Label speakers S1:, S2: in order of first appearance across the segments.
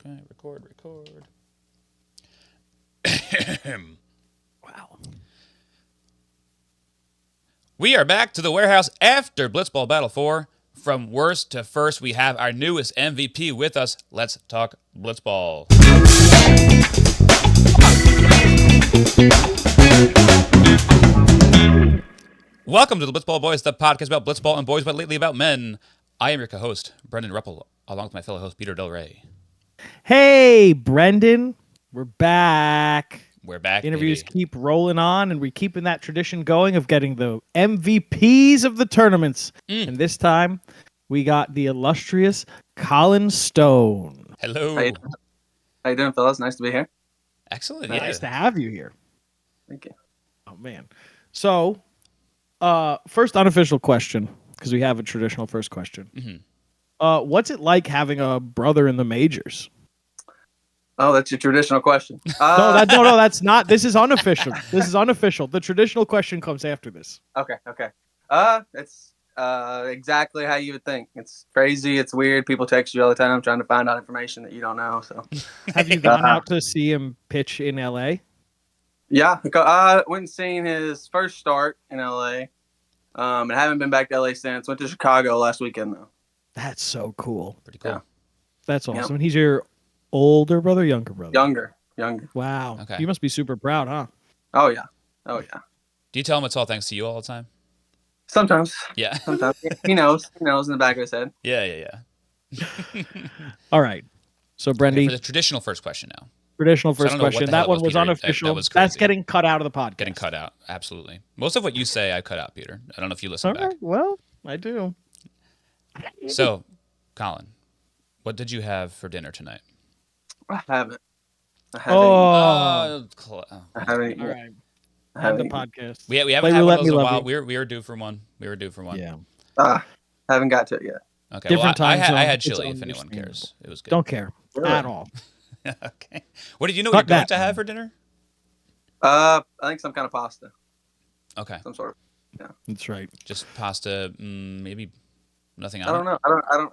S1: Okay, record.
S2: Wow.
S1: We are back to the warehouse after Blitzball Battle 4. From worst to first, we have our newest MVP with us. Let's talk Blitzball. Welcome to the Blitzball Boys, the podcast about Blitzball and boys, but lately about men. I am your co-host, Brendan Ruppel, along with my fellow host, Peter Del Rey.
S2: Hey, Brendan. We're back.
S1: We're back,
S2: Interviews
S1: baby.
S2: keep rolling on, and we're keeping that tradition going of getting the MVPs of the tournaments. And this time, we got the illustrious Kollin Stone.
S1: Hello.
S3: How you doing, fellas? Nice to be here.
S1: Excellent.
S2: Nice to have you here.
S3: Thank you.
S2: Oh, man. So, first unofficial question, because we have a traditional first question.
S1: Mm-hmm.
S2: What's it like having a brother in the majors?
S3: Oh, that's your traditional question.
S2: No, that's not. This is unofficial. This is unofficial. The traditional question comes after this.
S3: Okay. It's exactly how you would think. It's crazy. It's weird. People text you all the time trying to find out information that you don't know. So,
S2: Have you gone out to see him pitch in LA?
S3: yeah, I went and seen his first start in LA. And haven't been back to LA since. Went to Chicago last weekend though.
S2: That's so cool.
S1: Pretty cool.
S3: Yeah.
S2: That's awesome.
S3: Yep.
S2: And he's your older brother, younger brother?
S3: Younger.
S2: Wow.
S1: Okay.
S2: You must be super proud, huh?
S3: Oh yeah.
S1: Do you tell him it's all thanks to you all the time?
S3: Sometimes.
S1: Yeah.
S3: Sometimes he knows. He knows in the back of his head.
S1: Yeah.
S2: All right. So,
S1: Okay,
S2: Brendy,
S1: for the traditional first question now.
S2: traditional
S1: So I
S2: first
S1: don't know what
S2: question.
S1: the hell
S2: That
S1: it
S2: one
S1: was,
S2: was
S1: Peter.
S2: unofficial.
S1: That was
S2: That's
S1: crazy.
S2: getting cut out of the podcast.
S1: Getting cut out. Absolutely. Most of what you say, I cut out, Peter. I don't know if you listen
S2: All
S1: back.
S2: right. Well, I do.
S1: So, Kollin, what did you have for dinner tonight?
S3: I haven't.
S2: Oh.
S3: I haven't.
S2: All right.
S3: I
S2: End the
S3: haven't.
S2: podcast.
S1: We haven't
S2: Play
S1: had one
S2: roulette,
S1: of those
S2: me
S1: in a
S2: love
S1: while.
S2: you.
S1: We were due for one.
S2: Yeah.
S3: Haven't got to it yet.
S1: Okay.
S2: Different
S1: well, I
S2: time zone.
S1: had
S2: It's
S1: chili, if anyone
S2: understandable.
S1: cares. It was good.
S2: Don't care
S3: Really?
S2: at all.
S1: Okay. What did you know
S2: Cut
S1: what you're going
S2: that.
S1: to have for dinner?
S3: I think some kind of pasta,
S1: Okay.
S3: some sort
S2: That's right.
S1: Just pasta, maybe nothing
S3: of.
S1: on
S3: I don't know. I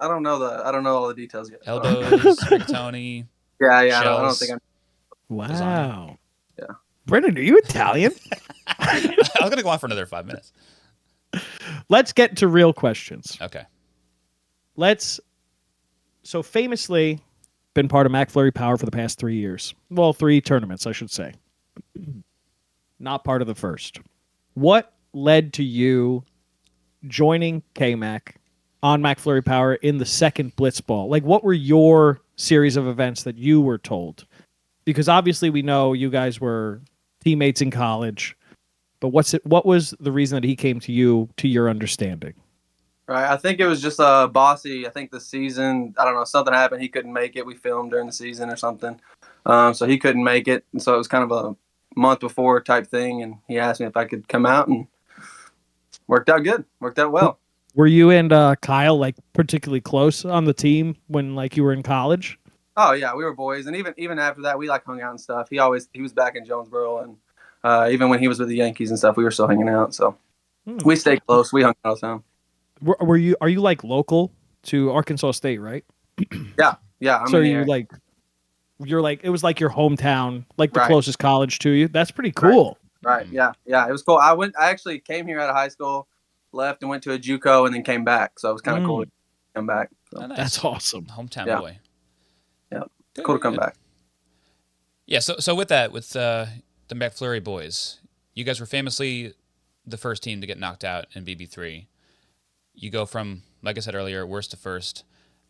S3: don't know I don't know all the details yet.
S1: Elbows, rigatoni.
S3: Yeah. I don't
S1: Shells.
S3: think I'm.
S2: Wow.
S3: Yeah.
S2: Brendan, are you Italian?
S1: I was going to go on for another 5 minutes.
S2: Let's get to real questions.
S1: Okay.
S2: So famously been part of McFlurry Power for the past 3 years. Well, 3 tournaments, I should say. Not part of the first. What led to you joining KMAC on McFlurry Power in the second Blitzball? Like, what were your series of events that you were told? Because obviously we know you guys were teammates in college, but what was the reason that he came to you, to your understanding?
S3: Right. I think it was just bossy. I think the season. I don't know. Something happened. He couldn't make it. We filmed during the season or something. So he couldn't make it, and so it was kind of a month before type thing. And he asked me if I could come out, and worked out good. Worked out well.
S2: Were you and Kyle like particularly close on the team when like you were in college?
S3: Oh yeah, we were boys, and even after that, we like hung out and stuff. He was back in Jonesboro, and even when he was with the Yankees and stuff, we were still hanging out. So we stayed close. We hung out all the time.
S2: Are you like local to Arkansas State, right?
S3: Yeah. I'm
S2: So
S3: in the
S2: you
S3: area.
S2: you're like it was like your hometown, like the
S3: Right.
S2: closest college to you. That's pretty cool.
S3: Right. Yeah. It was cool. I actually came here out of high school, left and went to a JUCO, and then came back. So it was kind of cool to come back. So,
S1: Oh, nice.
S2: That's awesome.
S1: Hometown
S3: Yeah.
S1: boy.
S3: Yeah.
S1: Good,
S3: cool to come
S1: good.
S3: back.
S1: Yeah, so with that, with the McFlurry boys, you guys were famously the first team to get knocked out in BB3. You go from, like I said earlier, worst to first.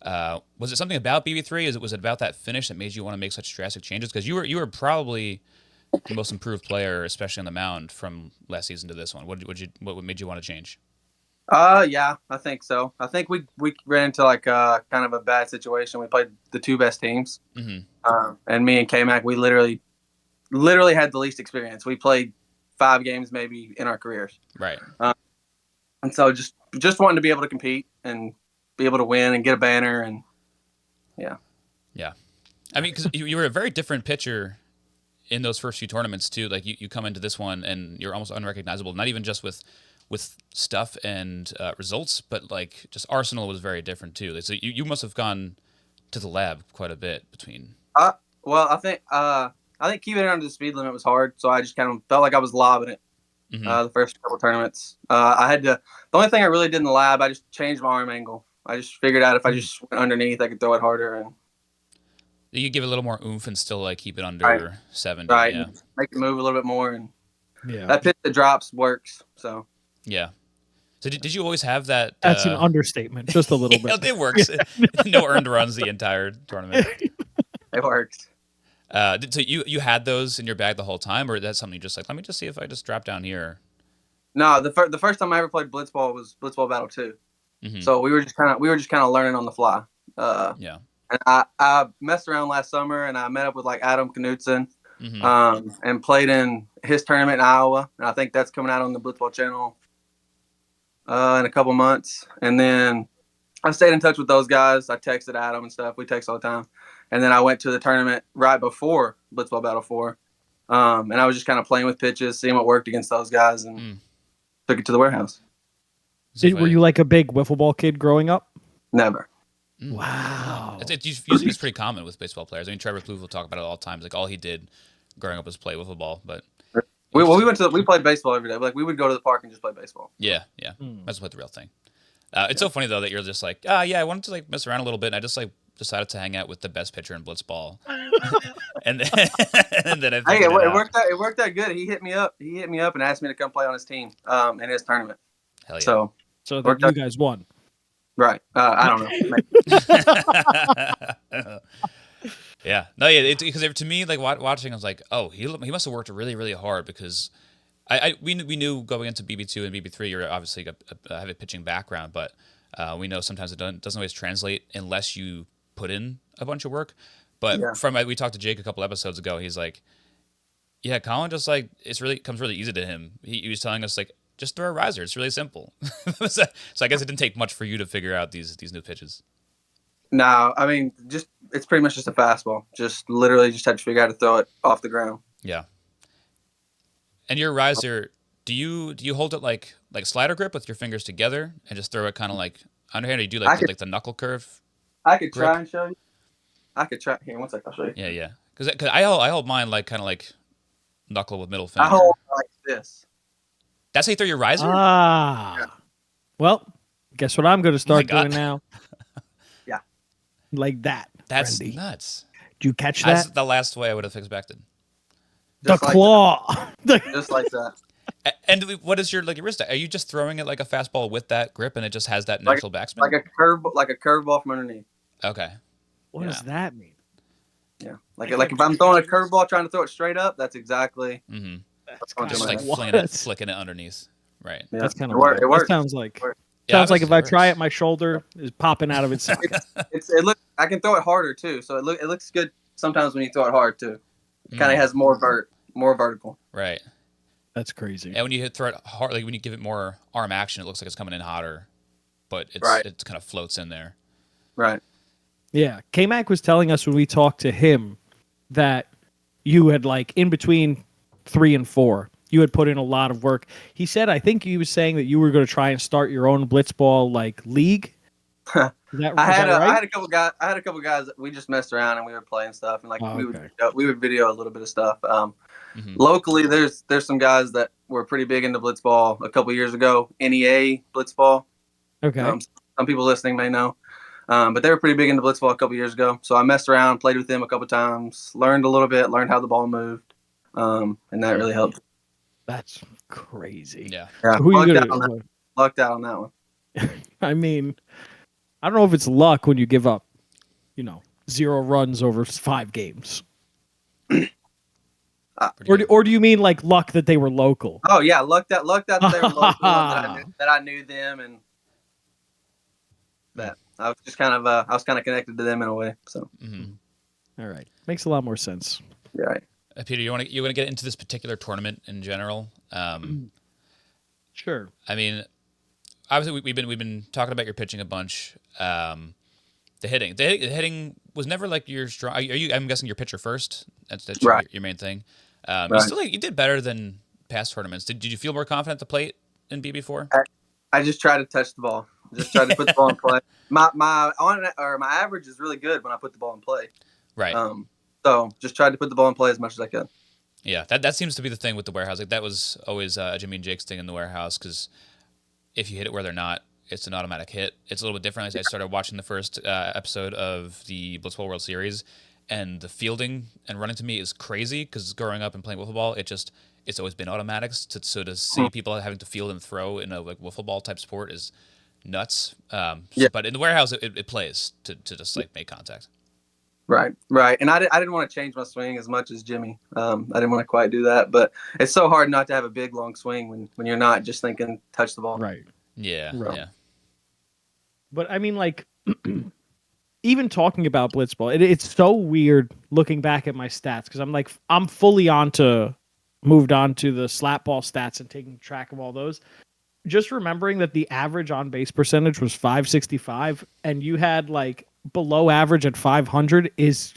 S1: Was it something about BB3? Was it about that finish that made you want to make such drastic changes? Because you were probably the most improved player, especially on the mound, from last season to this one. What made you want to change?
S3: Yeah, I think so. I think we ran into like kind of a bad situation. We played the 2 best teams, and me and K-Mac, we literally had the least experience. We played 5 games maybe in our careers,
S1: Right.
S3: and so just wanting to be able to compete and be able to win and get a banner, and yeah.
S1: I mean, because you were a very different pitcher in those first few tournaments too. Like you come into this one and you're almost unrecognizable. Not even just with stuff and results, but like just Arsenal was very different too. So you must have gone to the lab quite a bit between.
S3: Well, I think keeping it under the speed limit was hard, so I just kind of felt like I was lobbing it.
S1: Mm-hmm.
S3: The first couple tournaments, I had to. The only thing I really did in the lab, I just changed my arm angle. I just figured out if I just went underneath, I could throw it harder. And
S1: You give it a little more oomph and still like keep it under
S3: right,
S1: 70.
S3: right,
S1: Yeah.
S3: make it move a little bit more, and
S2: Yeah.
S3: that pitch that drops works. So
S1: Yeah. So did you always have that?
S2: That's an understatement, just a little bit.
S1: It works. No earned runs the entire tournament.
S3: it works.
S1: So you had those in your bag the whole time, or that's something you just like? Let me just see if I just drop down here.
S3: No, the first time I ever played Blitzball was Blitzball Battle 2.
S1: Mm-hmm.
S3: So we were just kind of learning on the fly.
S1: Yeah.
S3: And I messed around last summer, and I met up with like Adam Knutson,
S1: Mm-hmm.
S3: and played in his tournament in Iowa. And I think that's coming out on the Blitzball channel in a couple months. And then I stayed in touch with those guys. I texted Adam and stuff. We text all the time. And then I went to the tournament right before Blitzball Battle 4. And I was just kind of playing with pitches, seeing what worked against those guys, and took it to the warehouse.
S2: Were you like a big wiffle ball kid growing up?
S3: Never.
S2: Wow.
S1: It's usually it's pretty common with baseball players. I mean, Trevor Plouffe will talk about it all the time. Like all he did growing up was play wiffle ball. But
S3: we played baseball every day. Like we would go to the park and just play baseball.
S1: yeah, that's what the real thing. It's so funny though that you're just like, yeah, I wanted to like mess around a little bit, and I just like decided to hang out with the best pitcher in Blitzball, and then
S3: Hey, it worked out. It worked out good. He hit me up. And asked me to come play on his team in his tournament.
S1: Hell yeah.
S3: So
S2: then you guys won.
S3: right. I don't know.
S1: Yeah. No, yeah. Because to me, like watching, I was like, oh, he must have worked really, really hard because we knew going into BB2 and BB3, you're obviously have a pitching background, but we know sometimes it doesn't always translate unless you put in a bunch of work. But we talked to Jake a couple episodes ago. He's like, yeah, Kollin just like comes really easy to him. He was telling us like, just throw a riser. It's really simple. So I guess it didn't take much for you to figure out these new pitches.
S3: No, I mean, it's pretty much just a fastball. Just literally just had to figure out how to throw it off the ground.
S1: Yeah. And your riser, do you hold it like slider grip with your fingers together and just throw it kind of like underhand, or you do like the knuckle curve?
S3: I could
S1: grip?
S3: try and show you. I could try. Here, one second, I'll show you.
S1: Yeah. Because I hold mine like kind of like knuckle with middle finger.
S3: I hold like this.
S1: That's how you throw your riser?
S2: Well, guess what I'm going to start
S1: God.
S2: doing now?
S3: Yeah.
S2: Like that.
S1: That's
S2: Randy.
S1: nuts.
S2: Did you catch
S1: That's
S2: that?
S1: the last way I would have expected.
S2: The
S3: Just like
S2: claw.
S3: Just like that.
S1: And what is your wrist? Are you just throwing it like a fastball with that grip, and it just has that natural backspin?
S3: Like a curveball from underneath.
S1: Okay.
S2: What does that mean?
S3: Yeah. Like if I'm throwing a curveball trying to throw it straight up, that's exactly.
S1: Mm-hmm.
S2: That's
S1: Just like
S2: what?
S1: flicking it underneath. Right.
S3: Yeah.
S2: That's kind of
S3: it works.
S2: That sounds like
S1: Yeah,
S2: sounds like if
S1: obviously
S2: I
S1: it
S2: try
S1: works.
S2: it, my shoulder is popping out of its socket.
S3: I can throw it harder too, so it looks good sometimes when you throw it hard too. It kind of
S1: Mm.
S3: has more vertical.
S1: Right.
S2: That's crazy.
S1: And when you throw it hard, like when you give it more arm action, it looks like it's coming in hotter, but it kind of floats in there.
S3: Right.
S2: Yeah, K-Mac was telling us when we talked to him that you had like in between 3 and 4, you had put in a lot of work. He said, I think he was saying that you were going to try and start your own Blitzball like league. Is that
S3: I had
S2: right?
S3: a couple guys that we just messed around and we were playing stuff and like
S2: okay.
S3: we would video a little bit of stuff.
S1: Mm-hmm.
S3: Locally, there's some guys that were pretty big into Blitzball a couple years ago. NEA Blitzball.
S2: Okay.
S3: Some people listening may know. But they were pretty big into Blitzball a couple years ago. So I messed around, played with them a couple times, learned a little bit, learned how the ball moved, and that really helped.
S2: That's crazy.
S1: Yeah.
S3: Yeah,
S2: Who are you
S3: lucked out on that one.
S2: I mean, I don't know if it's luck when you give up, 0 runs over 5 games. Or do you mean like luck that they were local?
S3: Oh yeah, lucked out that they were local and that I knew them and that I was just kind of connected to them in a way. So
S1: Mm-hmm.
S2: All right, makes a lot more sense.
S3: yeah. Right.
S1: Peter, you want to get into this particular tournament in general?
S2: Sure.
S1: I mean, obviously we've been talking about your pitching a bunch. The hitting was never like your strong. I'm guessing you're pitcher first. That's
S3: Right.
S1: your main thing.
S3: Right.
S1: You did better than past tournaments. Did you feel more confident at the plate in BB4?
S3: I just try to touch the ball. Just tried to put the ball in play. My average is really good when I put the ball in play.
S1: Right.
S3: So just tried to put the ball in play as much as I could.
S1: Yeah, that seems to be the thing with the warehouse. Like that was always Jimmy and Jake's thing in the warehouse because if you hit it where they're not, it's an automatic hit. It's a little bit different. I started watching the first episode of the Blitzball World Series, and the fielding and running to me is crazy because growing up and playing wiffle ball, it's always been automatics. So to see people having to field and throw in a like wiffle ball type sport is nuts.
S3: Yeah.
S1: But in the warehouse, it plays to just like make contact.
S3: Right. And I didn't want to change my swing as much as Jimmy. I didn't want to quite do that, but it's so hard not to have a big long swing when you're not just thinking touch the ball.
S2: Right.
S1: Yeah.
S2: Right.
S1: Yeah.
S2: But I mean, like, even talking about Blitzball, it's so weird looking back at my stats because I'm fully moved on to the slap ball stats and taking track of all those. Just remembering that the average on base percentage was 565 and you had like below average at 500 is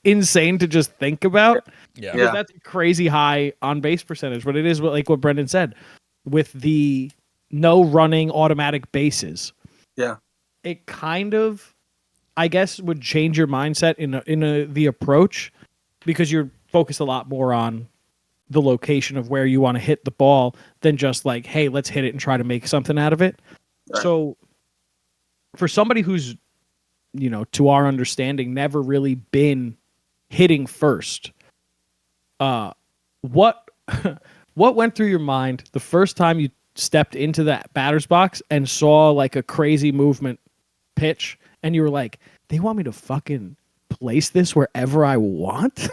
S2: insane to just think about.
S1: Yeah.
S2: Because that's a crazy high on base percentage. But it is like what Brendan said with the no running automatic bases.
S3: Yeah.
S2: It kind of, I guess, would change your mindset in the approach because you're focused a lot more on the location of where you want to hit the ball than just like, hey, let's hit it and try to make something out of it.
S3: Right.
S2: So for somebody who's, to our understanding, never really been hitting first, what went through your mind the first time you stepped into that batter's box and saw like a crazy movement pitch and you were like, they want me to fucking place this wherever I want?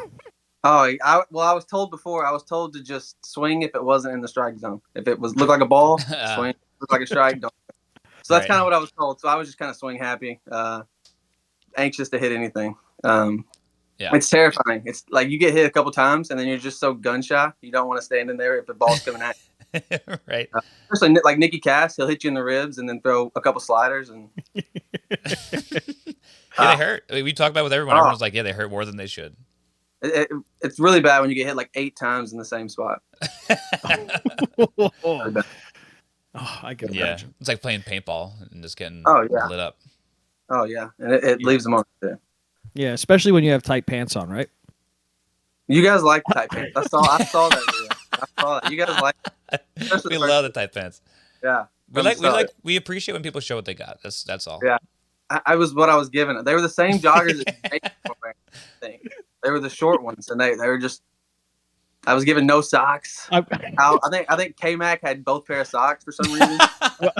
S3: I was told before. I was told to just swing if it wasn't in the strike zone. If it looked like a ball, swing. Looked like a strike, don't. So that's kind of what I was told. So I was just kind of swing happy, anxious to hit anything.
S1: Yeah.
S3: It's terrifying. It's like you get hit a couple times and then you're just so gun shy. You don't want to stand in there if the ball's coming at you.
S1: Right.
S3: Especially like Nicky Cass, he'll hit you in the ribs and then throw a couple sliders and.
S1: Yeah, they hurt. I mean, we talk about it with everyone. Everyone's like, yeah, they hurt more than they should.
S3: It's really bad when you get hit like 8 times in the same spot.
S2: I can imagine.
S1: It's like playing paintball and just getting lit up.
S3: Oh yeah, and it leaves them on too.
S2: Yeah, especially when you have tight pants on, right?
S3: You guys like tight pants. I saw that video. I saw that. You guys like.
S1: We love the tight pants.
S3: Yeah,
S1: we appreciate when people show what they got. That's all.
S3: Yeah, I was what I was given. They were the same joggers that Jake was wearing, I think. They were the short ones, and they were just. I was given no socks. I think K-Mac had both pair of socks for some reason.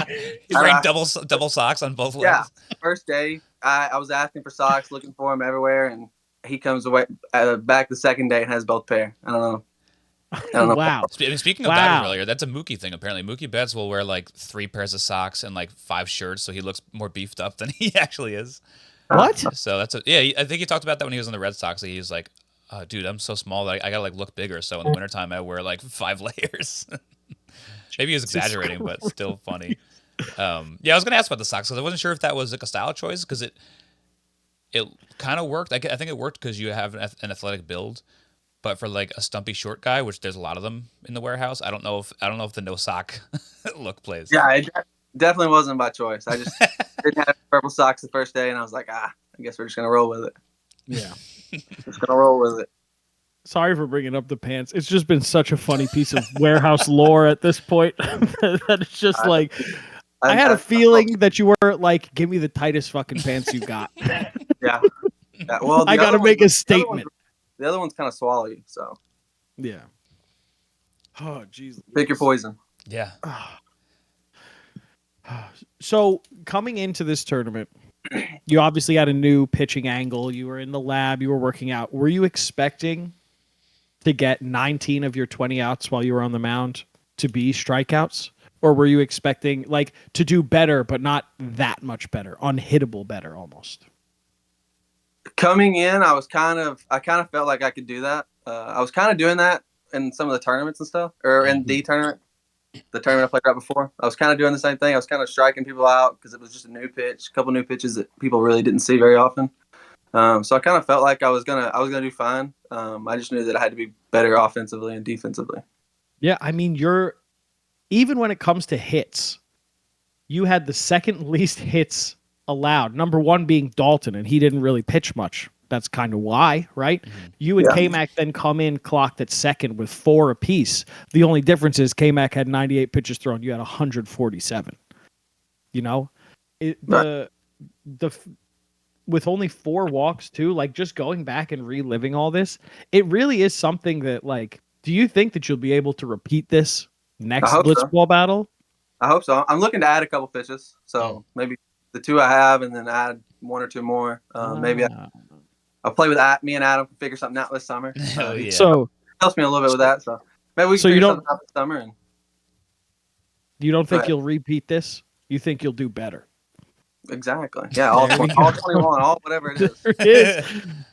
S1: He's wearing double socks on both legs.
S3: Yeah, first day I was asking for socks, looking for them everywhere, and he comes away back the second day and has both pair. I don't know.
S2: Wow.
S1: Speaking of that earlier, that's a Mookie thing apparently. Mookie Betts will wear like 3 pairs of socks and like 5 shirts, so he looks more beefed up than he actually is.
S2: What?
S1: So I think he talked about that when he was on the Red Sox. He was like, dude, I'm so small that I gotta like look bigger. So in the wintertime, I wear like 5 layers. Maybe he was exaggerating, but still funny. I was gonna ask about the socks because I wasn't sure if that was like a style choice because it kind of worked. I think it worked because you have an athletic build, but for like a stumpy short guy, which there's a lot of them in the warehouse, I don't know if the no sock look plays.
S3: Yeah, it definitely wasn't by choice. I just didn't have purple socks the first day, and I was like, I guess we're just gonna roll with it.
S2: Yeah.
S3: Just gonna roll with it.
S2: Sorry for bringing up the pants. It's just been such a funny piece of warehouse lore at this point that it's just like I had a feeling that you were like, give me the tightest fucking pants you got.
S3: Yeah. Well,
S2: I got to make a statement.
S3: The other ones kind of swallow you, so.
S2: Yeah. Oh, jeez.
S3: Pick your poison.
S1: Yeah.
S2: So coming into this tournament, you obviously had a new pitching angle. You were in the lab. You were working out. Were you expecting to get 19 of your 20 outs while you were on the mound to be strikeouts? Or were you expecting like to do better, but not that much better, unhittable better almost?
S3: Coming in, I kind of felt like I could do that. I was kind of doing that in some of the tournaments and stuff, or in the tournament I played right before. I was kind of doing the same thing. I was kind of striking people out because it was just a new pitch, a couple new pitches that people really didn't see very often. So I kind of felt like I was gonna do fine. I just knew that I had to be better offensively and defensively.
S2: Yeah, I mean, even when it comes to hits, you had the second least hits allowed. Number one being Dalton, and he didn't really pitch much. That's kind of why, right? You and
S3: Yeah.
S2: K-Mac then come in clocked at second with 4 apiece. The only difference is K-Mac had 98 pitches thrown. You had 147. You know, the with only 4 walks too. Like just going back and reliving all this, it really is something that like. Do you think that you'll be able to repeat this next
S3: hope so.
S2: Blitzball battle?
S3: I hope so. I'm looking to add a couple pitches, so maybe the 2 I have, and then add 1 or 2 more. Maybe I'll play with me and Adam can figure something out this summer.
S1: Oh yeah.
S2: So
S3: Helps me a little bit with that. So maybe we can figure something out this summer. And
S2: you don't think you'll repeat this? You think you'll do better?
S3: exactly. Yeah. All 21, all whatever it is.
S2: There it is.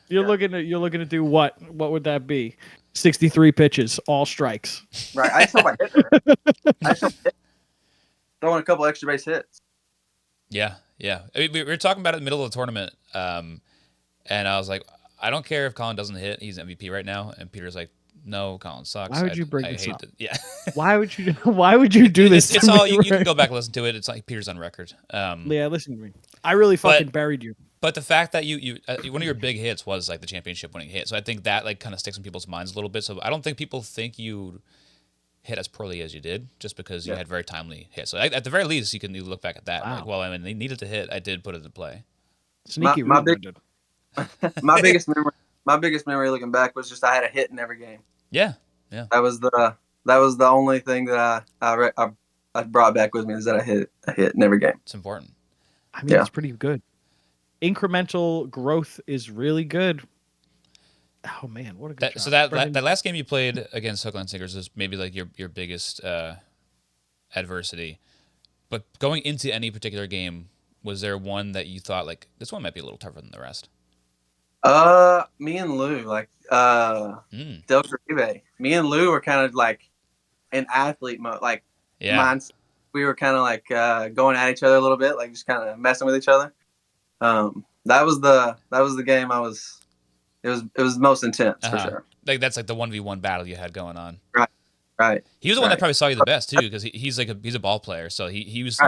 S2: You're looking to do what? What would that be? 63 pitches, all strikes.
S3: Right. I just hope I hit there. I just hope I hit. Throwing a couple extra base hits.
S1: Yeah, yeah. I mean, we were talking about it in the middle of the tournament, and I was like, I don't care if Kollin doesn't hit. He's MVP right now. And Peter's like, no, Kollin sucks.
S2: Why would you bring this
S1: hate
S2: up?
S1: Yeah.
S2: Why would you do this?
S1: It's all you can go back and listen to it. It's like Peter's on record.
S2: Yeah, listen to me. I really fucking buried you.
S1: But the fact that you one of your big hits was like the championship winning hit, so I think that like kind of sticks in people's minds a little bit. So I don't think people think you hit as poorly as you did just because you had very timely hits. So at the very least, you can look back at that.
S2: Wow.
S1: Like, well, I mean, they needed to hit. I did put it in play.
S2: Sneaky.
S3: My biggest memory looking back was just I had a hit in every game.
S1: Yeah, yeah.
S3: That was the only thing that I brought back with me is that I hit a hit in every game.
S1: It's important.
S2: I mean, it's pretty good. Incremental growth is really good. Oh man, what a good job.
S1: So that last game you played against Hookland Sinkers is maybe like your biggest adversity. But going into any particular game, was there one that you thought like this one might be a little tougher than the rest?
S3: Me and Lou, like Del Caribe. Me and Lou were kind of like in athlete mode, like mindset. We were kind of like going at each other a little bit, like just kind of messing with each other. That was the game it was most intense for sure.
S1: Like that's like the 1v1 battle you had going on.
S3: Right.
S1: He was the one that probably saw you the best too, because he's a ball player, so he was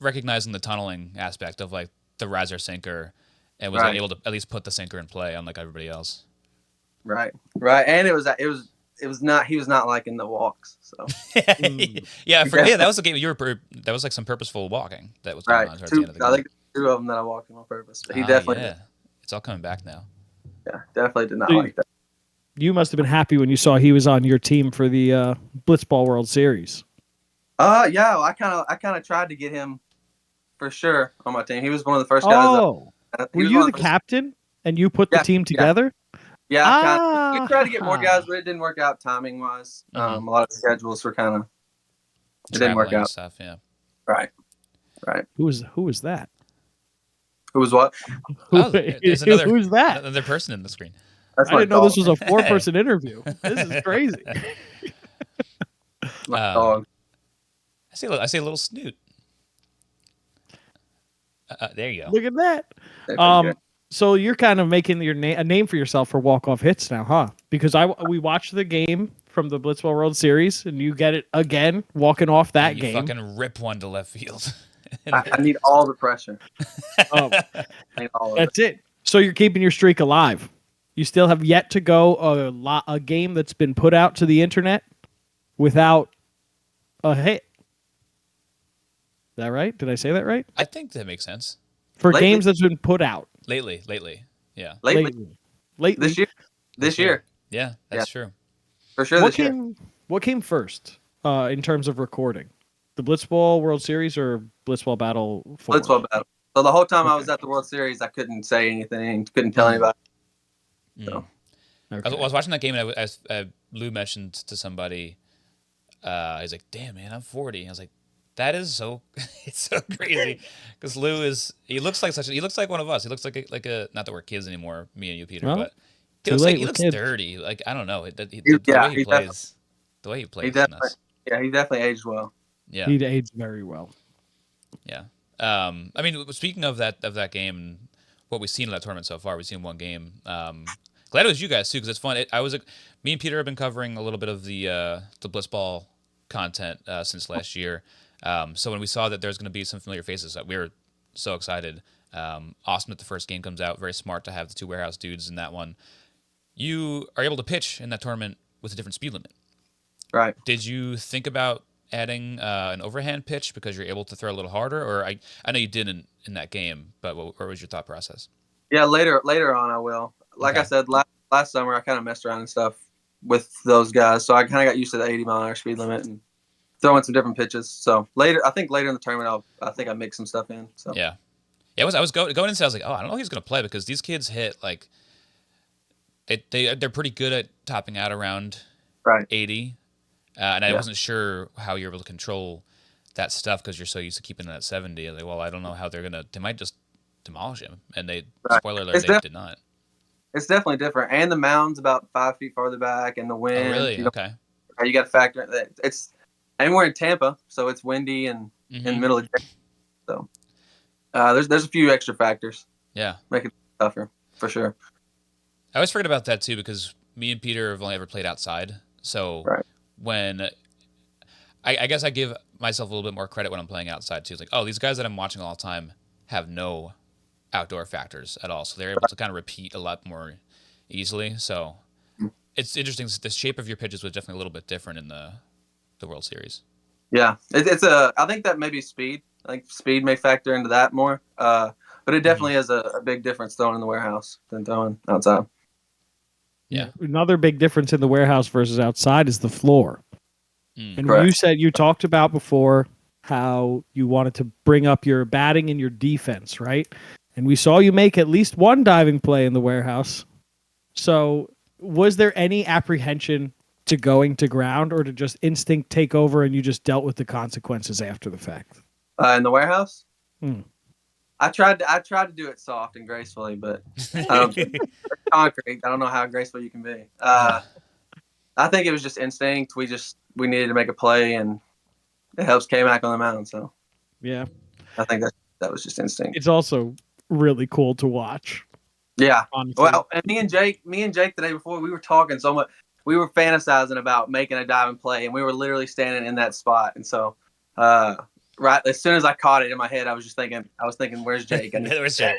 S1: recognizing the tunneling aspect of like the riser sinker, and was able to at least put the sinker in play, unlike everybody else.
S3: Right, and he was not liking the walks. So
S1: that was the game that was like some purposeful walking that was going on towards the end of the game.
S3: I think 2 of them that I walked on purpose. But he definitely did.
S1: It's all coming back now.
S3: Yeah, definitely did not like that.
S2: You must have been happy when you saw he was on your team for the Blitzball World Series.
S3: Yeah, I kind of tried to get him for sure on my team. He was one of the first guys.
S2: Oh, were you the captain and you put the team together?
S3: Yeah, we tried to get more guys, but it didn't work out timing wise. A lot of schedules were kind of it didn't work out.
S1: Stuff, yeah.
S3: Right.
S2: Who was that?
S3: Who was what?
S1: There's
S2: who's that?
S1: Another person in the screen.
S3: That's
S2: I didn't know this was a 4-person interview. This is crazy.
S3: My dog.
S1: I see a little snoot. There you go.
S2: Look at that. So you're kind of making a name for yourself for walk-off hits now, huh? Because we watched the game from the Blitzball World Series, and you get it again walking off that game.
S1: You fucking rip one to left field.
S3: I need all the pressure.
S2: That's it. So you're keeping your streak alive. You still have yet to go a game that's been put out to the internet without a hit. Is that right? Did I say that right?
S1: I think that makes sense.
S2: For games that's been put out.
S1: Lately. Yeah.
S3: Lately. This year.
S1: Yeah, that's true.
S3: For sure
S2: What came first in terms of recording? The Blitzball World Series or Blitzball Battle 4?
S3: Blitzball Battle. So the whole time I was at the World Series, I couldn't say anything, couldn't tell anybody. So.
S1: I was watching that game, and as Lou mentioned to somebody, he's like, "Damn, man, I'm 40." I was like, "That is so, it's so crazy," because Lou looks like one of us. He looks like a not that we're kids anymore, me and you, Peter, but he looks dirty. Like I don't know, the way he plays, the way he plays.
S3: He definitely aged well.
S1: Yeah,
S2: he aged very well.
S1: Yeah. I mean, speaking of that game, what we've seen in that tournament so far, we've seen one game. Glad it was you guys too, because it's fun. Me and Peter have been covering a little bit of the Blitzball content since last year. So when we saw that there's going to be some familiar faces, we were so excited. Awesome that the first game comes out. Very smart to have the two warehouse dudes in that one. You are able to pitch in that tournament with a different speed limit.
S3: Right.
S1: Did you think about adding an overhand pitch because you're able to throw a little harder? Or I know you didn't in that game, but what was your thought process?
S3: Yeah, later on I will. Like I
S1: Okay.
S3: said, last summer I kind of messed around and stuff with those guys, so I kind of got used to the 80-mile-an-hour speed limit and throwing some different pitches. So I think later in the tournament, I think I mix some stuff in. So
S1: Yeah. Yeah, I was going into I was like, oh, I don't know if he's going to play because these kids hit like they're pretty good at topping out around
S3: right,
S1: 80, and I
S3: yeah,
S1: wasn't sure how you're able to control that stuff because you're so used to keeping it at 70. Like, well, I don't know how they might just demolish him, and
S3: right.
S1: spoiler alert,
S3: It's
S1: they did not.
S3: it's definitely different, and the mound's about 5 feet farther back, and the
S1: Oh,
S3: wind.
S1: really? Okay.
S3: You got to factor in that and we're in Tampa, so it's windy and in the
S1: Mm-hmm.
S3: middle of January, so there's a few extra factors
S1: Yeah.
S3: make it tougher for sure.
S1: I always forget about that too because me and Peter have only ever played outside. So
S3: Right.
S1: when I guess I give myself a little bit more credit when I'm playing outside too. It's like, oh, these guys that I'm watching all the time have no outdoor factors at all, so they're able to kind of repeat a lot more easily. So it's interesting. The shape of your pitches was definitely a little bit different in the World Series.
S3: Yeah, I think that maybe speed. I think speed may factor into that more. But it
S1: Mm-hmm.
S3: definitely is a big difference throwing in the warehouse than throwing outside.
S1: Yeah.
S2: Another big difference in the warehouse versus outside is the floor.
S1: Mm.
S2: And
S3: Correct.
S2: you talked about before how you wanted to bring up your batting and your defense, right? And we saw you make at least one diving play in the warehouse. So, was there any apprehension to going to ground, or did just instinct take over and you just dealt with the consequences after the fact?
S3: In the warehouse,
S2: Hmm.
S3: I tried to do it soft and gracefully, but concrete. I don't know how graceful you can be.
S1: Yeah.
S3: I think it was just instinct. We needed to make a play, and it helps K-Mac on the mound. So
S2: Yeah.
S3: I think that was just instinct.
S2: It's also really cool to watch.
S3: Yeah.
S2: Honestly.
S3: Well, and me and Jake the day before, we were talking so much. We were fantasizing about making a diving play, and we were literally standing in that spot. And so, right as soon as I caught it in my head, I was thinking, where's Jake? And
S1: Where's Jake?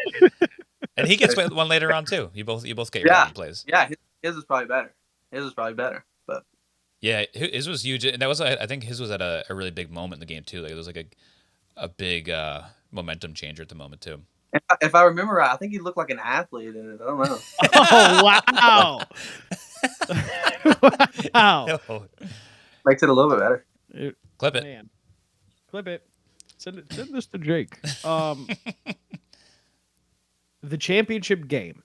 S1: And he gets one later on too. You both get your
S3: yeah,
S1: diving plays.
S3: yeah, his was probably better. But
S1: Yeah, his was huge, and that was I think his was at a really big moment in the game too. Like it was like a big momentum changer at the moment too.
S3: if I remember right, I think he looked like an athlete in it. I don't know.
S2: Oh, wow. Wow.
S1: Oh,
S3: Makes it a little bit better.
S1: clip it.
S2: Man. Clip it. Send this to Jake. The championship game,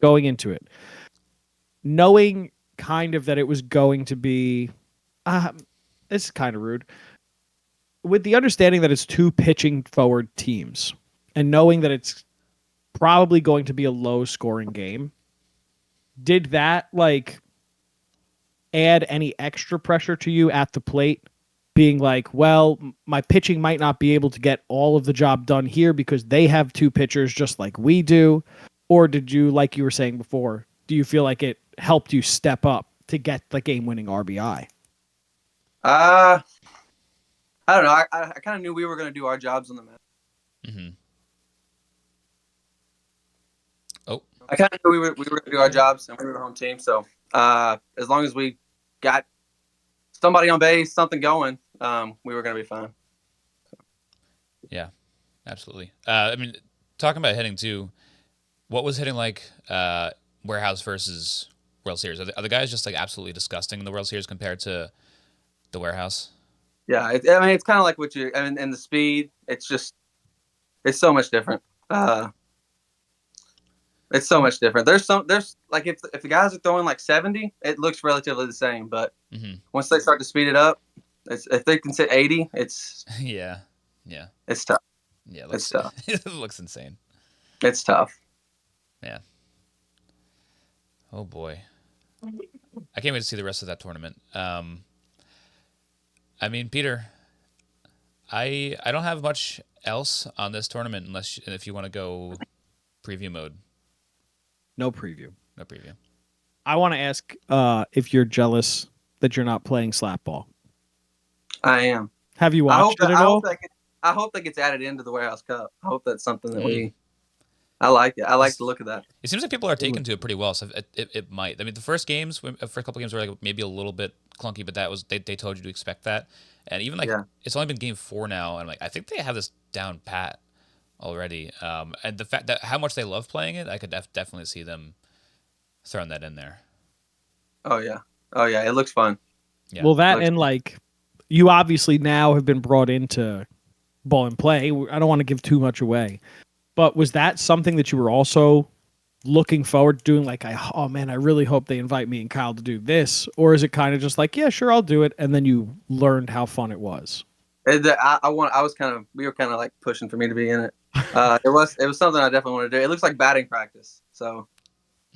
S2: going into it, knowing kind of that it was going to be, this is kind of rude, with the understanding that it's two pitching forward teams and knowing that it's probably going to be a low scoring game, did that like add any extra pressure to you at the plate? Being like, well, my pitching might not be able to get all of the job done here because they have two pitchers just like we do. Or did you, like you were saying before, do you feel like it helped you step up to get the game-winning RBI?
S3: I don't know. I kind of knew we were going to do our jobs on the mound.
S1: Mm-hmm. Oh,
S3: I kind of knew we were going to do our jobs, and we were the home team. So as long as we got somebody on base, something going, we were going to be fine.
S1: yeah, absolutely. I mean, talking about hitting too, what was hitting like warehouse versus World Series? Are the guys just like absolutely disgusting in the World Series compared to the warehouse?
S3: Yeah, I mean, it's kind of like and the speed. It's so much different. It's so much different. There's like if the guys are throwing like 70, it looks relatively the same. But
S1: Mm-hmm.
S3: once they start to speed it up, if they can sit 80, it's
S1: Yeah,
S3: tough.
S1: yeah.
S3: It's tough.
S1: It looks insane.
S3: It's tough.
S1: Yeah. Oh boy, I can't wait to see the rest of that tournament. I mean, Peter, I don't have much else on this tournament if you want to go preview mode.
S2: No preview.
S1: No preview.
S2: I want to ask if you're jealous that you're not playing slap ball.
S3: I am.
S2: Have you
S3: I hope
S2: watched
S3: that
S2: it at all?
S3: I hope that gets added into the Warehouse Cup. I hope that's something that
S1: Mm.
S3: I like it. I like the look of that.
S1: It seems like people are taking to it pretty well, so it might. I mean, the first couple games were like maybe a little bit clunky, but that was they told you to expect that, and even like
S3: Yeah.
S1: it's only been game 4 now, and like I think they have this down pat already. And the fact that how much they love playing it, I could definitely see them throwing that in there.
S3: Oh yeah. Oh yeah. It looks fun.
S1: Yeah.
S2: Well, that
S3: Looks
S2: and like you obviously now have been brought into ball and play. I don't want to give too much away, but was that something that you were also looking forward to doing? Like, oh man, I really hope they invite me and Kyle to do this, or is it kind of just like, yeah, sure, I'll do it, and then you learned how fun it was?
S3: We were kind of like pushing for me to be in it. It was something I definitely want to do. It looks like batting practice, so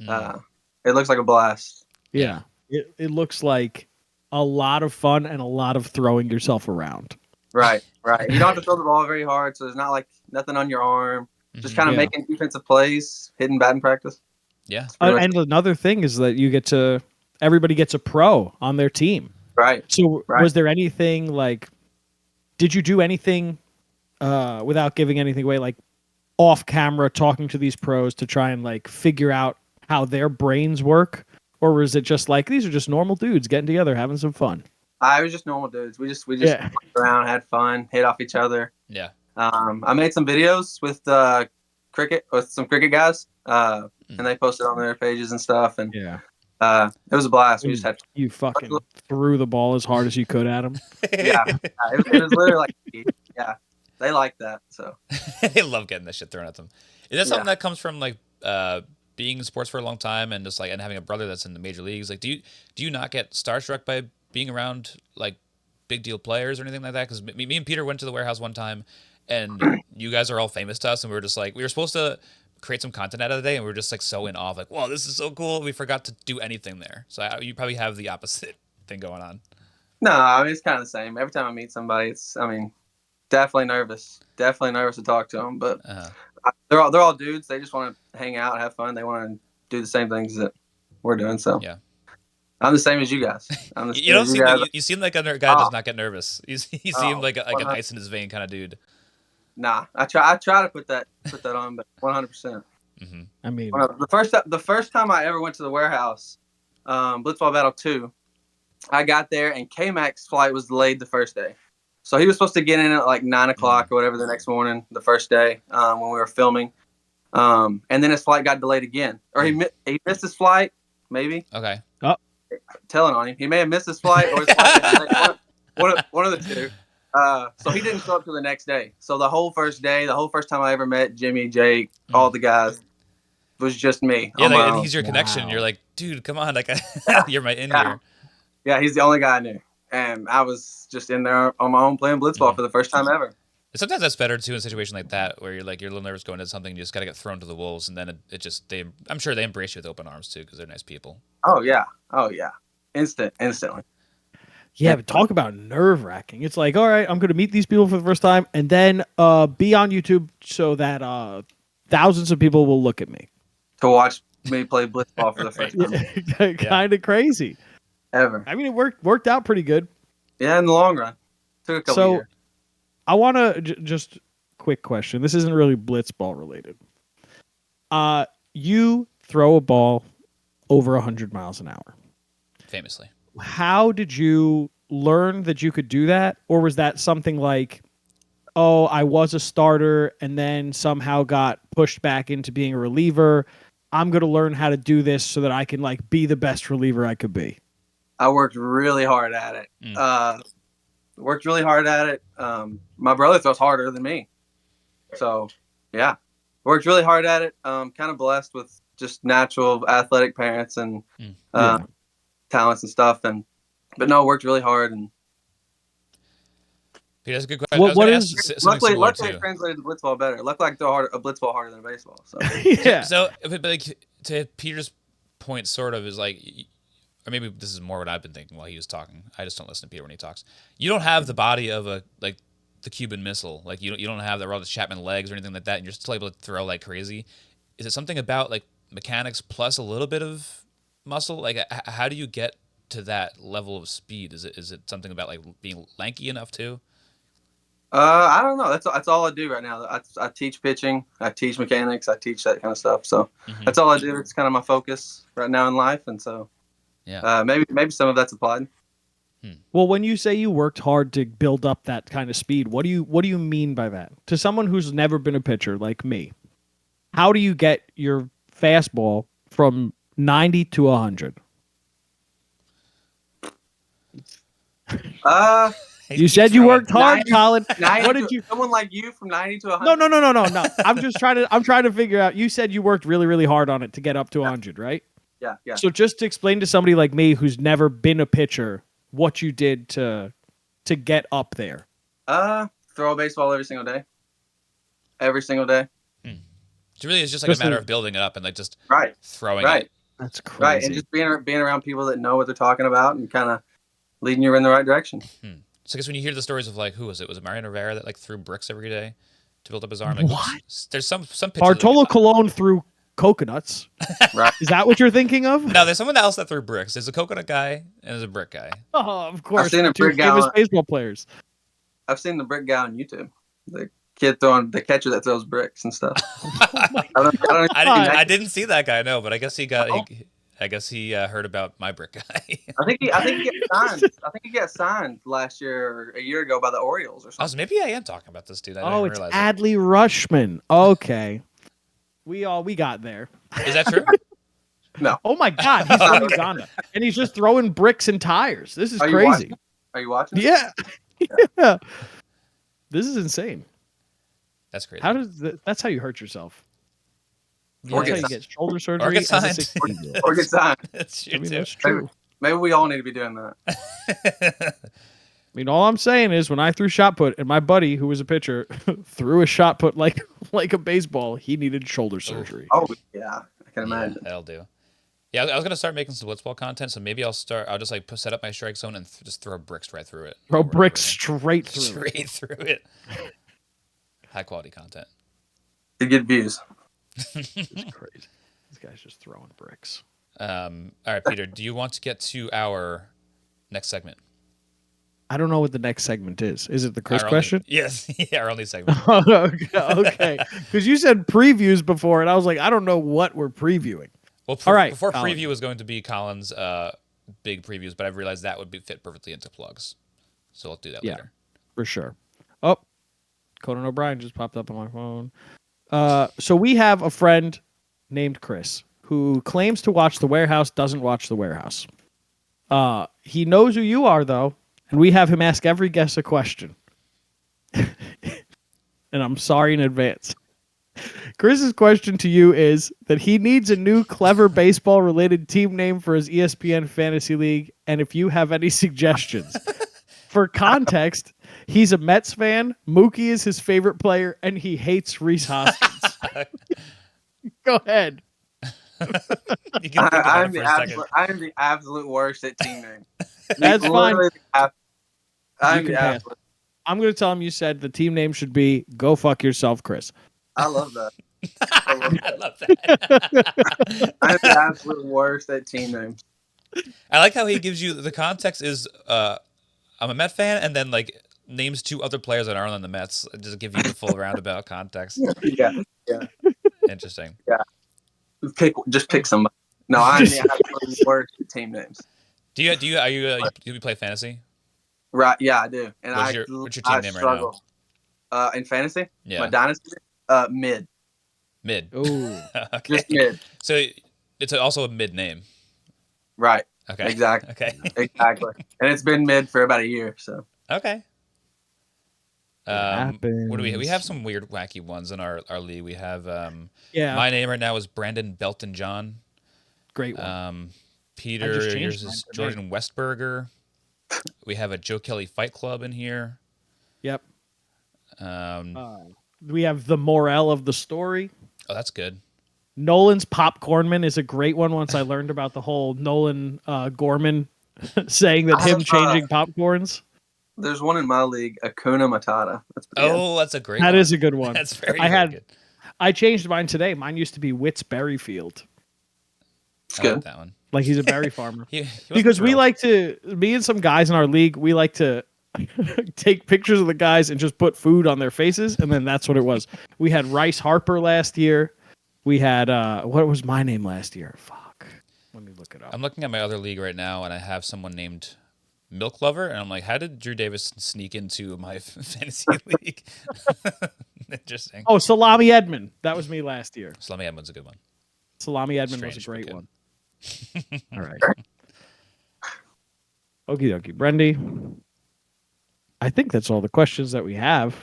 S1: Mm.
S3: it looks like a blast.
S2: Yeah, it looks like a lot of fun and a lot of throwing yourself around.
S3: Right, right. You don't have to throw the ball very hard, so there's not like nothing on your arm. Just kind of
S2: Yeah.
S3: making defensive plays, hitting batting practice.
S1: Yeah.
S3: It's pretty much
S2: And another thing is that everybody gets a pro on their team.
S3: right.
S2: So
S3: Right.
S2: was there anything like, did you do anything without giving anything away, like off camera talking to these pros to try and like figure out how their brains work? Or was it just like, these are just normal dudes getting together, having some fun?
S3: I was just normal dudes. We just
S2: Yeah.
S3: played around, had fun, hit off each other.
S1: Yeah.
S3: I made some videos with some cricket guys, and they posted on their pages and stuff. And
S2: Yeah.
S3: it was a blast. We just had
S2: You fucking threw the ball as hard as you could at him.
S3: yeah. It was literally like yeah, they like that. So
S1: They love getting this shit thrown at them. Is that something
S3: Yeah.
S1: that comes from like being in sports for a long time and just like and having a brother that's in the major leagues? Like, do you not get starstruck by being around like big deal players or anything like that? Because me and Peter went to the Warehouse one time, and you guys are all famous to us, and we were just like we were supposed to create some content out of the day, and we were just like so in awe, like, whoa, this is so cool. We forgot to do anything there, so you probably have the opposite thing going on.
S3: no, I mean it's kind of the same. Every time I meet somebody, definitely nervous. Definitely nervous to talk to them, but
S1: Uh,
S3: they're all dudes. They just want to hang out, have fun. They want to do the same things that we're doing. So
S1: yeah.
S3: I'm the same as you guys. I'm the
S1: You
S3: same
S1: don't
S3: as you
S1: seem
S3: guys.
S1: like you seem like a guy that does
S3: Oh.
S1: not get nervous. You seem like an
S3: 100.
S1: ice in his vein kind of dude.
S3: Nah, I try to put that on, but 100%.
S1: Hmm.
S2: I mean,
S3: The first time I ever went to the Warehouse, Blitzball Battle 2, I got there and K-Mac's flight was delayed the first day. So he was supposed to get in at like 9 o'clock or whatever the next morning, the first day when we were filming. And then his flight got delayed again. Or he missed his flight, maybe.
S1: Okay.
S3: Telling on him. He may have missed his flight or his flight got delayed. One of the two. So he didn't show up till the next day. So the whole first time I ever met Jimmy, Jake, all the guys, was just me.
S1: Yeah,
S3: on my
S1: like,
S3: own.
S1: he's your connection.
S2: Wow.
S1: You're like, dude, come on, like you're my in
S3: Yeah.
S1: here.
S3: Yeah, he's the only guy I knew. And I was just in there on my own playing Blitzball for the first time ever.
S1: Sometimes that's better too in a situation like that where you're a little nervous going into something, you just got to get thrown to the wolves, and then I'm sure they embrace you with open arms too because they're nice people.
S3: Oh yeah. Instantly.
S2: yeah, but talk about nerve wracking. It's like, all right, I'm going to meet these people for the first time and then be on YouTube so that thousands of people will look at me.
S3: To watch me play Blitzball for the first time
S2: Kind of crazy.
S3: ever.
S2: I mean, it worked out pretty good.
S3: Yeah, in the long run. Took a couple years.
S2: I want to just quick question. This isn't really Blitzball related. You throw a ball over 100 miles an hour.
S1: Famously.
S2: How did you learn that you could do that? Or was that something like, oh, I was a starter and then somehow got pushed back into being a reliever? I'm going to learn how to do this so that I can like be the best reliever I could be.
S3: I worked really hard at it. My brother throws harder than me. So, yeah. Worked really hard at it. Kind of blessed with just natural athletic parents and talents and stuff. But no, worked really hard. And
S1: Peter, that's a good question.
S3: luckily it translated to Blitzball better. Luckily I can throw a Blitzball harder than a baseball. So,
S2: Yeah.
S1: So, but like to Peter's point, sort of is like, or maybe this is more what I've been thinking while he was talking. I just don't listen to Peter when he talks. You don't have the body of the Cuban Missile. Like you don't have the Chapman legs or anything like that, and you're still able to throw like crazy. Is it something about like mechanics plus a little bit of muscle? Like how do you get to that level of speed? Is it something about like being lanky enough too?
S3: I don't know. That's all I do right now. I teach pitching. I teach mechanics. I teach that kind of stuff. So
S1: Hmm.
S3: that's all I do. It's kind of my focus right now in life, and so
S1: Yeah.
S3: maybe some of that's applied.
S2: Well, when you say you worked hard to build up that kind of speed, what do you mean by that? To someone who's never been a pitcher like me, how do you get your fastball from 90 to 100?
S3: Uh,
S2: You
S1: Keep
S2: said you
S1: throwing.
S2: worked hard,
S3: 90,
S2: Colin.
S3: 90
S2: What did you?
S3: someone like you from 90 to
S2: No,
S3: 100?
S2: no, no, no, no, no. I'm trying to figure out. You said you worked really, really hard on it to get up to 100, right?
S3: Yeah, yeah.
S2: So just to explain to somebody like me who's never been a pitcher what you did to get up there.
S3: Throw a baseball every single day. Every single day.
S1: It really is just like
S2: Just
S1: a matter
S2: a-
S1: of building it up and like just
S3: Right,
S1: throwing
S3: right,
S1: it.
S2: That's crazy.
S3: right. And just being around people that know what they're talking about and kind of leading you in the right direction.
S1: So I guess when you hear the stories of like who was it? Was it Mariano Rivera that like threw bricks every day to build up his arm? Like
S2: What?
S1: there's some pitchers.
S2: Bartolo Colon threw coconuts.
S3: Right.
S2: Is that what you're thinking of?
S1: No, there's someone else that threw bricks. There's a coconut guy and there's a brick guy.
S2: Oh, of course.
S3: seen
S2: The
S3: a
S2: two
S3: brick
S2: famous
S3: guy-
S2: baseball players.
S3: I've seen the brick guy on YouTube. The kid throwing the catcher that throws bricks and stuff. I don't even
S1: I didn't see that guy, no, but I guess he got.
S3: Oh.
S1: I guess he heard about my brick guy.
S3: I think he got signed. I think he got signed last year or a year ago by the Orioles or
S1: Oh,
S3: something.
S1: so maybe I am talking about this dude. I
S2: Oh,
S1: didn't
S2: it's
S1: realize it.
S2: Adley Rushman. Okay. We got there.
S1: Is that true?
S2: Oh my God, he's from Uganda. And he's just throwing bricks and tires. This is
S3: Are you
S2: crazy.
S3: watching? Are you watching?
S2: Yeah. Yeah. This is insane.
S1: That's crazy.
S2: That's how you hurt yourself.
S3: Or
S2: That's how
S3: get
S2: you get shoulder surgery
S1: get
S2: as a
S1: signed.
S2: 16-year-old.
S3: Or get signed.
S1: That's
S2: I
S1: true
S2: mean,
S1: too.
S2: that's true.
S3: Maybe we all need to be doing that.
S2: I mean, all I'm saying is when I threw shot put and my buddy who was a pitcher threw a shot put like a baseball, he needed shoulder surgery.
S3: Oh yeah, I can
S1: Yeah,
S3: imagine.
S1: that'll do. Yeah, I was gonna start making some blitzball content, so maybe I'll just like set up my strike zone and just throw bricks right through it.
S2: Throw
S1: while we're
S2: bricks
S1: recording.
S2: straight through.
S1: straight through it. High quality content.
S3: To get views.
S2: It's crazy. This guy's just throwing bricks.
S1: All right, Peter, do you want to get to our next segment?
S2: I don't know what the next segment is. Is it the Chris
S1: Our
S2: question?
S1: Only, yes, yeah, our only segment.
S2: Okay. Because you said previews before, and I was like, I don't know what we're previewing.
S1: Well,
S2: All right,
S1: before
S2: Colin.
S1: preview was going to be Colin's big previews, but I've realized that would fit perfectly into plugs. So we'll do that
S2: Yeah.
S1: later.
S2: For sure. Oh, Conan O'Brien just popped up on my phone. So we have a friend named Chris who claims to watch The Warehouse, doesn't watch The Warehouse. He knows who you are, though, and we have him ask every guest a question. And I'm sorry in advance. Chris's question to you is that he needs a new clever baseball-related team name for his ESPN Fantasy League, and if you have any suggestions. For context, he's a Mets fan, Mookie is his favorite player, and he hates Reese Hoskins. Go ahead.
S1: You can think about it for a second.
S3: I am the absolute worst at team names.
S2: That's fine.
S3: Literally I'm
S2: You can
S3: the
S2: pass.
S3: absolute.
S2: I'm going to tell him you said the team name should be Go Fuck Yourself, Chris.
S3: I love that.
S1: I love that.
S3: I'm the absolute worst at team names.
S1: I like how he gives you the context is I'm a Met fan, and then like names two other players that aren't on the Mets. Just give you the full roundabout context.
S3: Yeah.
S1: Interesting.
S3: Just pick somebody. No, I'm the absolute worst at team names.
S1: Do you play fantasy?
S3: Right? Yeah, I do. And
S1: What's your team name right
S3: now? In fantasy,
S1: Yeah,
S3: my dynasty, mid,
S1: mid.
S2: Oh,
S1: Okay,
S3: just mid.
S1: so it's also a mid name.
S3: Right.
S1: Okay,
S3: Exactly.
S1: Okay,
S3: Exactly. And it's been mid for about a year. So
S1: okay. What do we have? We have
S2: happens.
S1: some weird, wacky ones in our league. We have
S2: yeah.
S1: my name right now is Brandon Belton John.
S2: Great one.
S1: Peter,
S2: just changed
S1: yours
S2: mine
S1: is
S2: today.
S1: Jordan Westberger. We have a Joe Kelly Fight Club in here.
S2: Yep.
S1: Um,
S2: We have the morale of the story.
S1: oh, that's good.
S2: Nolan's Popcornman is a great one once I learned about the whole Nolan Gorman saying that
S3: I
S2: him
S3: have,
S2: changing popcorns.
S3: there's one in my league, Akuna Matata. That's pretty good.
S1: Oh, that's a great
S2: That
S1: one.
S2: is a good one.
S1: That's very,
S2: I
S1: very
S2: had-
S1: good.
S2: I changed mine today. Mine used to be Wits Berryfield.
S3: It's
S1: I
S3: good.
S1: like that one.
S2: Like he's a berry farmer.
S1: He wasn't
S2: Because we
S1: thrilled.
S2: like to, me and some guys in our league, we like to take pictures of the guys and just put food on their faces, and then that's what it was. We had Rice Harper last year. We had what was my name last year? Fuck. Let me look it up.
S1: I'm looking at my other league right now, and I have someone named Milk Lover, and I'm like, how did Drew Davis sneak into my fantasy league? Interesting.
S2: Oh, Salami Edmond. That was me last year.
S1: Salami Edmund's a good one.
S2: Salami Edmond was a
S1: Strange,
S2: great
S1: but
S2: one. All right. Okie dokie. Brendy, I think that's all the questions that we have,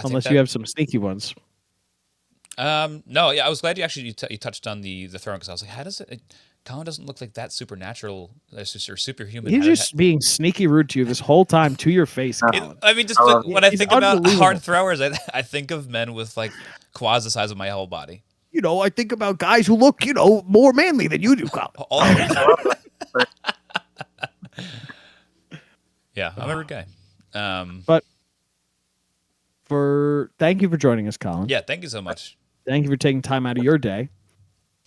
S2: unless you have some sneaky ones.
S1: No, yeah, I was glad you actually you touched on the throwing, because I was like, how does Colin doesn't look like that supernatural, that's just or superhuman.
S2: He's just being sneaky rude to you this whole time to your face, Colin.
S1: I mean, just when I think about hard throwers, I think of men with like quads the size of my whole body.
S2: You know, I think about guys who look, more manly than you do, Colin.
S1: Yeah, I'm a rude guy.
S2: But thank you for joining us, Colin.
S1: Yeah, thank you so much.
S2: Thank you for taking time out of your day.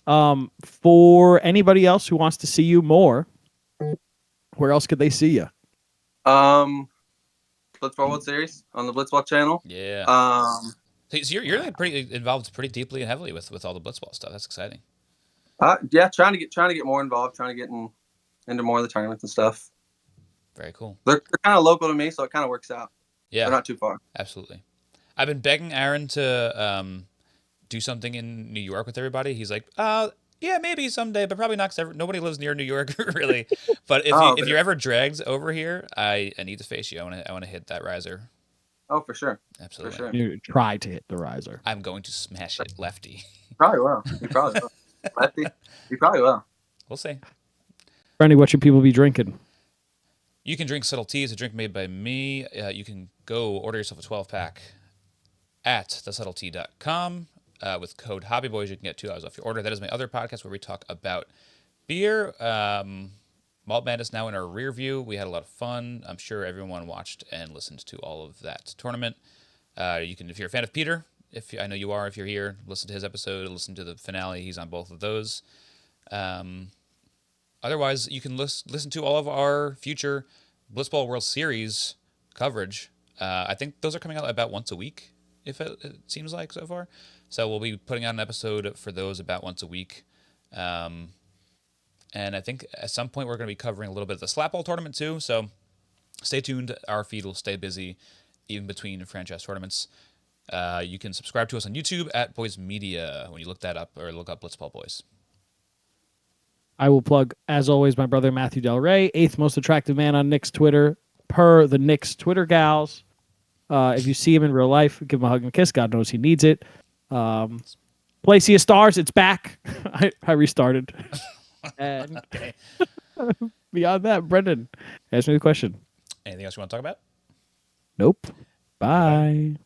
S2: For anybody else who wants to see you more, where else could they see you?
S3: Blitzball World Series on the Blitzball channel.
S1: Yeah. So you're like pretty involved, pretty deeply and heavily with all the Blitzball stuff. That's exciting.
S3: Yeah, trying to get more involved, trying to get into more of the tournaments and stuff.
S1: Very cool.
S3: They're kind of local to me, so it kind of works out.
S1: Yeah,
S3: they're not too far.
S1: Absolutely. I've been begging Aaron to do something in New York with everybody. He's like, yeah, maybe someday, but probably not. Nobody lives near New York, really. But if you're ever dragged over here, I need to face you. I want to hit that riser.
S3: Oh, for sure.
S1: Absolutely.
S3: For sure.
S2: You try to hit the riser.
S1: I'm going to smash it lefty.
S3: Probably will. You probably will. Lefty? You probably will.
S1: We'll see.
S2: Brandy, what should people be drinking?
S1: You can drink Subtle Tea. It's a drink made by me. You can go order yourself a 12-pack at thesubtletea.com. With code HobbyBoys, you can get $2 off your order. That is my other podcast where we talk about beer. Malt Madness now in our rear view. We had a lot of fun. I'm sure everyone watched and listened to all of that tournament. You can, if you're a fan of Peter, I know you are, if you're here, listen to his episode, listen to the finale. He's on both of those. Otherwise, you can listen to all of our future Blitzball World Series coverage. I think those are coming out about once a week, if it seems like so far. So we'll be putting out an episode for those about once a week. And I think at some point we're going to be covering a little bit of the Slapball tournament too. So stay tuned. Our feed will stay busy even between franchise tournaments. You can subscribe to us on YouTube at Boys Media when you look that up, or look up Blitzball Boys.
S2: I will plug, as always, my brother Matthew Del Rey, 8th most attractive man on Nick's Twitter, per the Nick's Twitter gals. If you see him in real life, give him a hug and a kiss. God knows he needs it. Play Sea of Stars, it's back. I restarted. And
S1: Okay.
S2: beyond that, Brendan, ask me the question.
S1: Anything else you want to talk about?
S2: Nope. Bye.